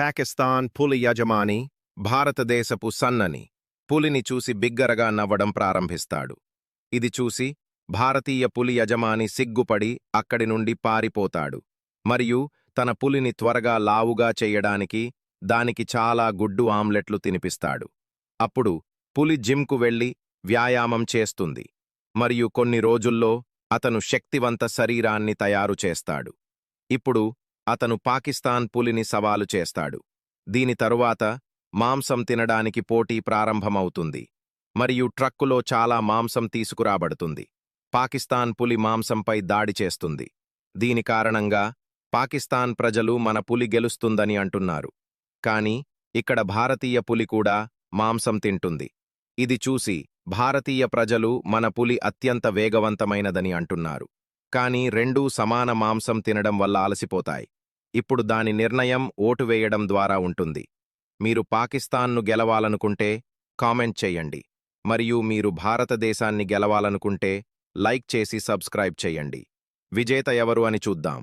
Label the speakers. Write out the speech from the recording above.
Speaker 1: పాకిస్తాన్ పులి యజమాని భారతదేశపు సన్నని పులిని చూసి బిగ్గరగా నవ్వడం ప్రారంభిస్తాడు. ఇది చూసి భారతీయ పులి యజమాని సిగ్గుపడి అక్కడి నుండి పారిపోతాడు మరియు తన పులిని త్వరగా లావుగా చెయ్యడానికి దానికి చాలా గుడ్డు ఆమ్లెట్లు తినిపిస్తాడు. అప్పుడు పులి జిమ్కు వెళ్లి వ్యాయామం చేస్తుంది మరియు కొన్ని రోజుల్లో అతను శక్తివంత శరీరాన్ని తయారు చేస్తాడు. ఇప్పుడు అతను పాకిస్తాన్ పులిని సవాలు చేస్తాడు. దీని తరువాత మాంసం తినడానికి పోటీ ప్రారంభమవుతుంది మరియు ట్రక్కులో చాలా మాంసం తీసుకురాబడుతుంది. పాకిస్తాన్ పులి మాంసంపై దాడి చేస్తుంది. దీని కారణంగా పాకిస్తాన్ ప్రజలు మన పులి గెలుస్తుందని అంటున్నారు. కానీ ఇక్కడ భారతీయ పులి కూడా మాంసం తింటుంది. ఇది చూసి భారతీయ ప్రజలు మన పులి అత్యంత వేగవంతమైనదని అంటున్నారు. కానీ రెండూ సమాన మాంసం తినడం వల్ల అలసిపోతాయి. ఇప్పుడు దాని నిర్ణయం ఓటు వేయడం ద్వారా ఉంటుంది. మీరు పాకిస్తాన్ను గెలవాలనుకుంటే కామెంట్ చెయ్యండి మరియు మీరు భారతదేశాన్ని గెలవాలనుకుంటే లైక్ చేసి సబ్స్క్రైబ్ చెయ్యండి. విజేత ఎవరు అని చూద్దాం.